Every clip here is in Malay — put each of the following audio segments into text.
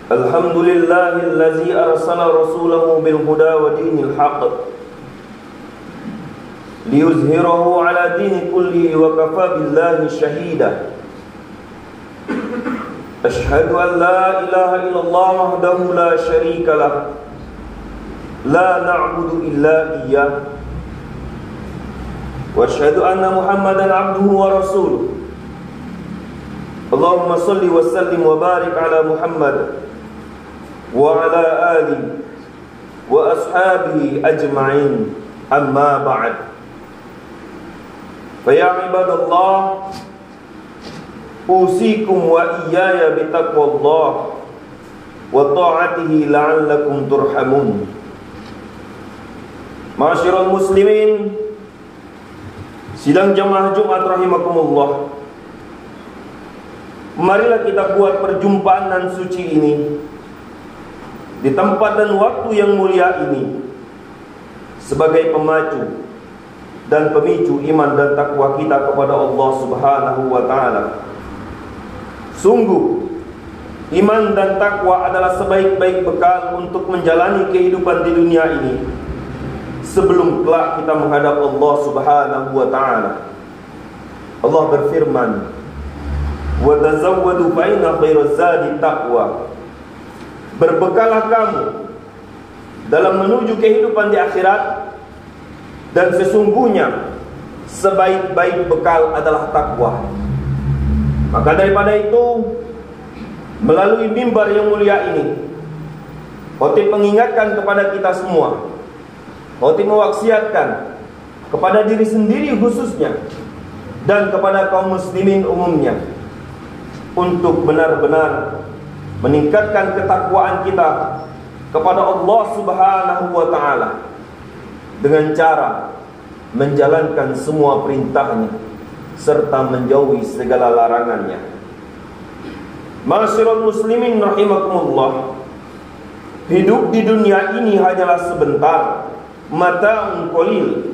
Alhamdulillahillazi arsala rasulahu bil huda wa dinil haqq liyuzhirahu ala dini kulli wa kafa billahi shahida. Ashhadu an la ilaha illallah wahdahu la syarika lah, la na'budu illa iyyah, wa ashhadu anna Muhammadan abduhu wa rasuluh. Allahumma salli wa sallim wa barik ala Muhammad wa ala alihi wa ashabihi ajma'in, amma ba'd. Fa ya ibadallah, usikum wa iyaya bitaqwallah wa ta'atihi la'allakum turhamun. Ma'asyiral muslimin, sidang jamaah Jumat rahimakumullah, marilah kita buat perjumpaan nan suci ini di tempat dan waktu yang mulia ini sebagai pemacu dan pemicu iman dan takwa kita kepada Allah Subhanahu wa ta'ala. Sungguh, iman dan takwa adalah sebaik-baik bekal untuk menjalani kehidupan di dunia ini sebelum kelak kita menghadap Allah Subhanahu wa ta'ala. Allah berfirman, wa tazawwadu fa inna khairaz zadi taqwa. Berbekalah kamu dalam menuju kehidupan di akhirat, dan sesungguhnya sebaik-baik bekal adalah takwa. Maka daripada itu, melalui mimbar yang mulia ini, khotib mengingatkan kepada kita semua, khotib mewasiatkan kepada diri sendiri khususnya dan kepada kaum muslimin umumnya untuk benar-benar meningkatkan ketakwaan kita kepada Allah Subhanahu wa ta'ala dengan cara menjalankan semua perintahnya serta menjauhi segala larangannya. Ma'asyiral muslimin rahimakumullah, hidup di dunia ini hanyalah sebentar, mata'un qalil,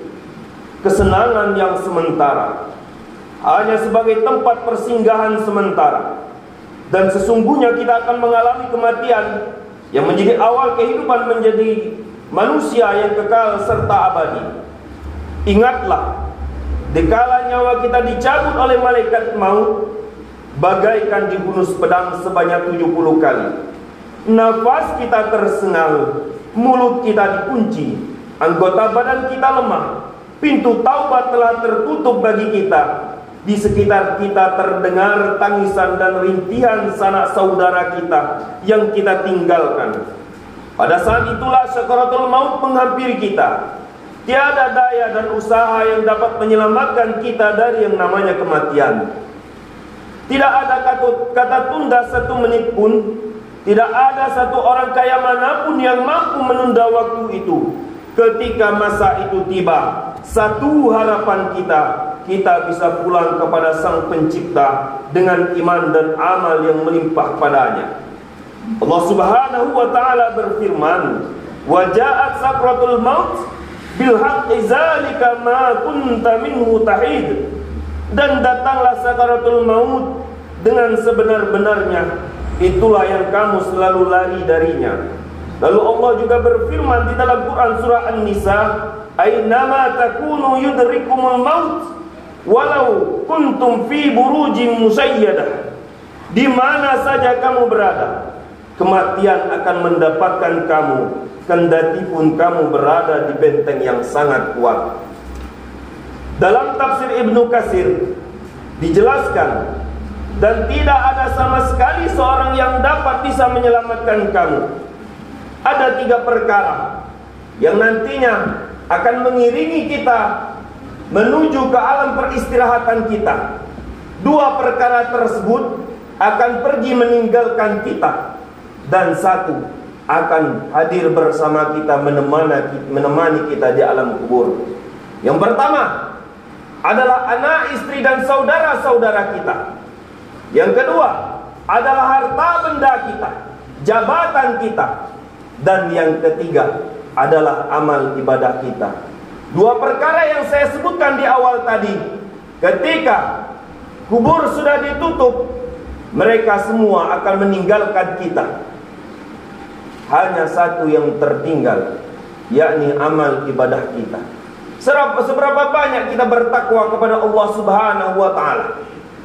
kesenangan yang sementara, hanya sebagai tempat persinggahan sementara. Dan sesungguhnya kita akan mengalami kematian yang menjadi awal kehidupan menjadi manusia yang kekal serta abadi. Ingatlah, dikala nyawa kita dicabut oleh malaikat maut, bagaikan dihunus pedang sebanyak 70 kali. Nafas kita tersengal, mulut kita dikunci, anggota badan kita lemah, pintu taubat telah tertutup bagi kita. Di sekitar kita terdengar tangisan dan rintihan sanak saudara kita yang kita tinggalkan. Pada saat itulah sakaratul maut menghampiri kita. Tiada daya dan usaha yang dapat menyelamatkan kita dari yang namanya kematian. Tidak ada kata tunda satu menit pun. Tidak ada satu orang kaya manapun yang mampu menunda waktu itu. Ketika masa itu tiba, satu harapan kita bisa pulang kepada Sang Pencipta dengan iman dan amal yang melimpah padanya. Allah Subhanahu wa ta'ala berfirman, wa ja'at sakratul maut bil haqqi zalika ma kunta minhu tahid. Dan datanglah sakaratul maut dengan sebenar-benarnya, itulah yang kamu selalu lari darinya. Lalu Allah juga berfirman di dalam Quran surah An-Nisa, aynama takunu yudrikumul maut walau kuntum fi burujin musayyadah. Di mana saja kamu berada, kematian akan mendapatkan kamu, kendati pun kamu berada di benteng yang sangat kuat. Dalam tafsir Ibnu Katsir dijelaskan, dan tidak ada sama sekali seorang yang dapat bisa menyelamatkan kamu. Ada 3 perkara yang nantinya akan mengiringi kita menuju ke alam peristirahatan kita. 2 perkara tersebut akan pergi meninggalkan kita, dan 1 akan hadir bersama kita, menemani kita di alam kubur. Yang pertama adalah anak, istri dan saudara-saudara kita. Yang kedua adalah harta benda kita, jabatan kita. Dan yang ketiga adalah amal ibadah kita. 2 perkara yang saya sebutkan di awal tadi, ketika kubur sudah ditutup, mereka semua akan meninggalkan kita. hanya satu yang tertinggal, yakni amal ibadah kita. Seberapa banyak kita bertakwa kepada Allah Subhanahu wa ta'ala.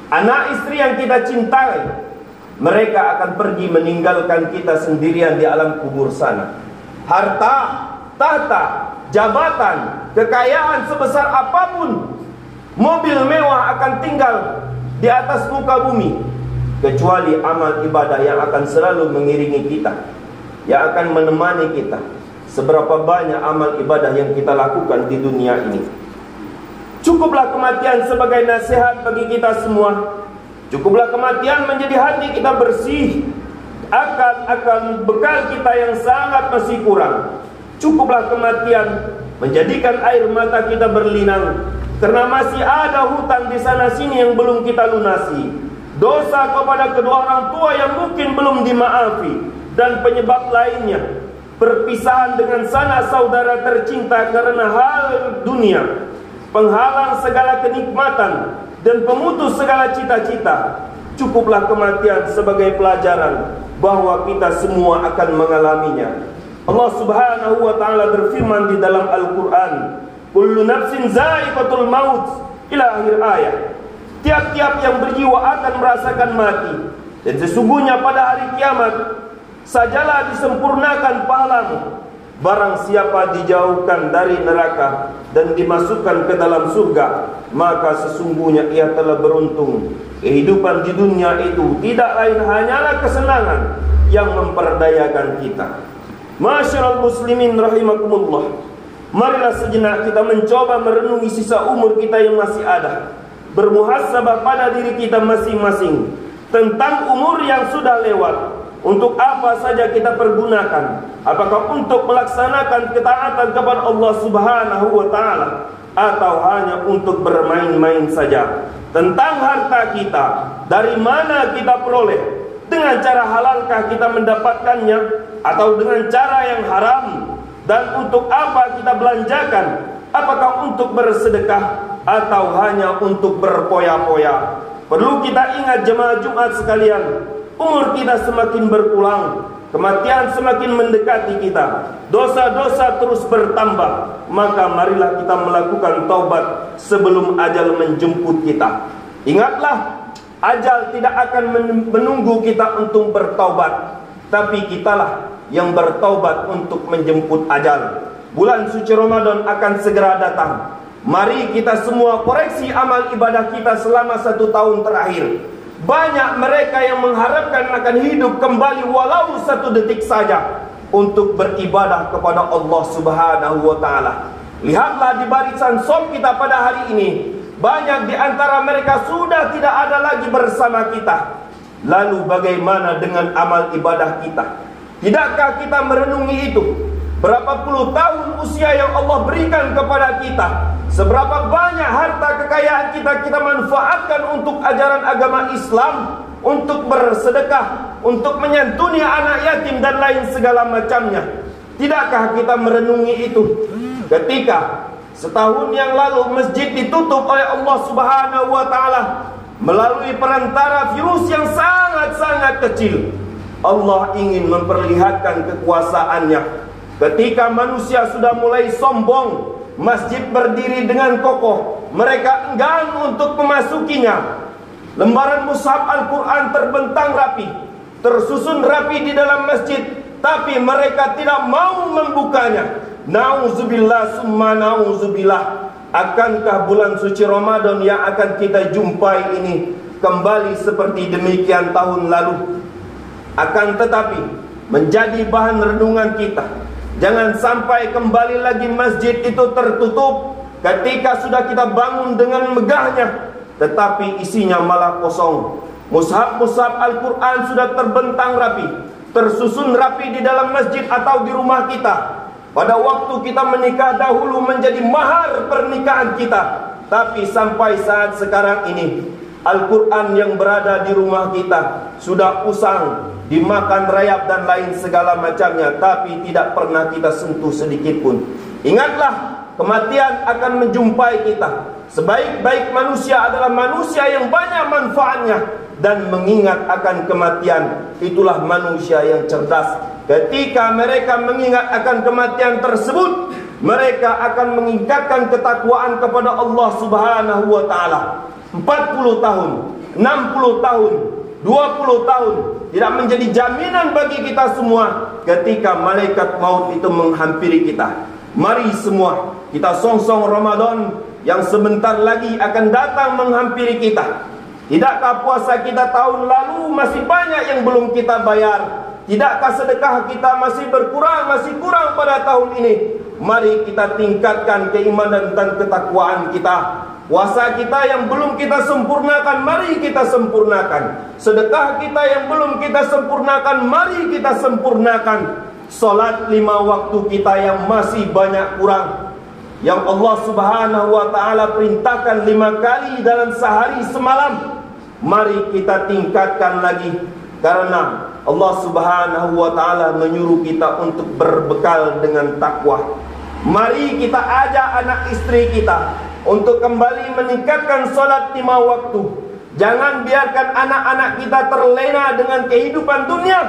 Anak istri yang kita cintai, mereka akan pergi meninggalkan kita sendirian di alam kubur sana. Harta, tahta, jabatan, kekayaan sebesar apapun, mobil mewah akan tinggal di atas muka bumi, kecuali amal ibadah yang akan selalu mengiringi kita, yang akan menemani kita. Seberapa banyak amal ibadah yang kita lakukan di dunia ini. Cukuplah kematian sebagai nasihat bagi kita semua. Cukuplah kematian menjadi hati kita bersih akan bekal kita yang sangat masih kurang. Cukuplah kematian menjadikan air mata kita berlinang, karena masih ada hutang di sana sini yang belum kita lunasi. Dosa kepada kedua orang tua yang mungkin belum dimaafi, dan penyebab lainnya, perpisahan dengan sanak saudara tercinta karena hal dunia, penghalang segala kenikmatan dan pemutus segala cita-cita. Cukuplah kematian sebagai pelajaran bahwa kita semua akan mengalaminya. Allah Subhanahu wa ta'ala berfirman di dalam Al-Quran, kullu nafsin za'iqatul maut, ila akhir ayat. Tiap-tiap yang berjiwa akan merasakan mati, dan sesungguhnya pada hari kiamat sajalah disempurnakan pahalamu. Barang siapa dijauhkan dari neraka dan dimasukkan ke dalam surga, maka sesungguhnya ia telah beruntung. Kehidupan di dunia itu tidak lain hanyalah kesenangan yang memperdayakan kita. Masyarul muslimin rahimakumullah, marilah sejenak kita mencoba merenungi sisa umur kita yang masih ada, bermuhasabah pada diri kita masing-masing tentang umur yang sudah lewat. Untuk apa saja kita pergunakan? Apakah untuk melaksanakan ketaatan kepada Allah Subhanahu wa ta'ala, atau hanya untuk bermain-main saja? Tentang harta kita, dari mana kita peroleh? Dengan cara halalkah kita mendapatkannya, atau dengan cara yang haram? Dan untuk apa kita belanjakan? Apakah untuk bersedekah, atau hanya untuk berpoya-poya? Perlu kita ingat jemaah Jumat sekalian, umur kita semakin berpulang, kematian semakin mendekati kita, dosa-dosa terus bertambah. Maka marilah kita melakukan taubat sebelum ajal menjemput kita. Ingatlah, ajal tidak akan menunggu kita untuk bertaubat, tapi kitalah yang bertaubat untuk menjemput ajal. Bulan suci Ramadan akan segera datang. Mari kita semua koreksi amal ibadah kita selama 1 tahun terakhir. Banyak mereka yang mengharapkan akan hidup kembali walau 1 detik saja untuk beribadah kepada Allah Subhanahu wa ta'ala. Lihatlah di barisan shop kita pada hari ini, banyak di antara mereka sudah tidak ada lagi bersama kita. Lalu bagaimana dengan amal ibadah kita? Tidakkah kita merenungi itu? Berapa puluh tahun usia yang Allah berikan kepada kita, seberapa banyak harta kekayaan kita manfaatkan untuk ajaran agama Islam, untuk bersedekah, untuk menyantuni anak yatim dan lain segala macamnya. Tidakkah kita merenungi itu? Ketika setahun yang lalu masjid ditutup oleh Allah Subhanahu wa ta'ala melalui perantara virus yang sangat-sangat kecil, Allah ingin memperlihatkan kekuasaannya. Ketika manusia sudah mulai sombong, masjid berdiri dengan kokoh, mereka enggan untuk memasukinya. Lembaran mushaf Al-Quran terbentang rapi, tersusun rapi di dalam masjid, tapi mereka tidak mau membukanya. Nauzubillah summa nauzubillah. Akankah bulan suci Ramadan yang akan kita jumpai ini kembali seperti demikian tahun lalu? Akan tetapi menjadi bahan renungan kita. Jangan sampai kembali lagi masjid itu tertutup ketika sudah kita bangun dengan megahnya, tetapi isinya malah kosong. Mushaf-mushaf Al-Quran sudah terbentang rapi, tersusun rapi di dalam masjid atau di rumah kita. Pada waktu kita menikah dahulu menjadi mahar pernikahan kita, tapi sampai saat sekarang ini Al-Quran yang berada di rumah kita sudah usang, dimakan rayap dan lain segala macamnya, tapi tidak pernah kita sentuh sedikit pun. Ingatlah, kematian akan menjumpai kita. Sebaik-baik manusia adalah manusia yang banyak manfaatnya, dan mengingat akan kematian itulah manusia yang cerdas. ketika mereka mengingat akan kematian tersebut, mereka akan meningkatkan ketakwaan kepada Allah Subhanahu wa taala. 40 tahun, 60 tahun, 20 tahun tidak menjadi jaminan bagi kita semua ketika malaikat maut itu menghampiri kita. Mari semua kita songsong Ramadan yang sebentar lagi akan datang menghampiri kita. Tidakkah puasa kita tahun lalu masih banyak yang belum kita bayar? Tidakkah sedekah kita masih berkurang, masih kurang pada tahun ini? Mari kita tingkatkan keimanan dan ketakwaan kita. Puasa kita yang belum kita sempurnakan, mari kita sempurnakan. Sedekah kita yang belum kita sempurnakan, mari kita sempurnakan. Salat 5 waktu kita yang masih banyak kurang, yang Allah Subhanahu wa taala perintahkan 5 kali dalam sehari semalam, mari kita tingkatkan lagi. Karena Allah Subhanahu wa taala menyuruh kita untuk berbekal dengan takwa. Mari kita ajak anak istri kita untuk kembali meningkatkan salat 5 waktu. Jangan biarkan anak-anak kita terlena dengan kehidupan dunia.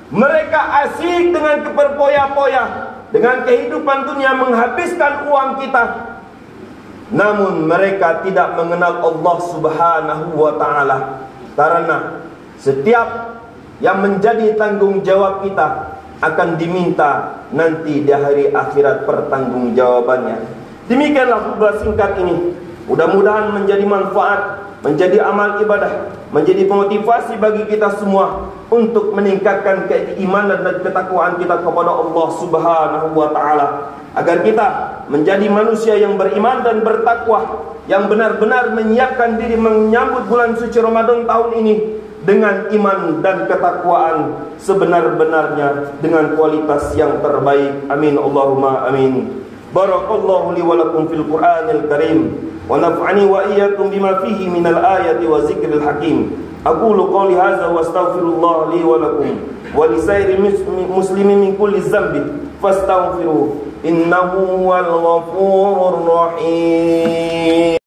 Mereka asik dengan berpoya-poya, dengan kehidupan dunia, menghabiskan uang kita. Namun mereka tidak mengenal Allah Subhanahu wa taala. Karena setiap yang menjadi tanggung jawab kita akan diminta nanti di hari akhirat pertanggungjawabannya. Demikianlah khutbah singkat ini. Mudah-mudahan menjadi manfaat, menjadi amal ibadah, menjadi motivasi bagi kita semua untuk meningkatkan keimanan dan ketakwaan kita kepada Allah Subhanahu wa taala, agar kita menjadi manusia yang beriman dan bertakwa, yang benar-benar menyiapkan diri menyambut bulan suci Ramadan tahun ini dengan iman dan ketakwaan sebenar-benarnya, dengan kualitas yang terbaik. Amin Allahumma amin. Barakallahu li wa lakum fil Qur'anil Karim wa naf'ani wa iyyakum bima fihi minal ayati wa zikril hakim. Aqulu qawli hadza wa astaghfirullah li wa lakum wa li sairil muslimin min kulli dhanbin fastaghfiruhu innahu huwal ghafurur rahim.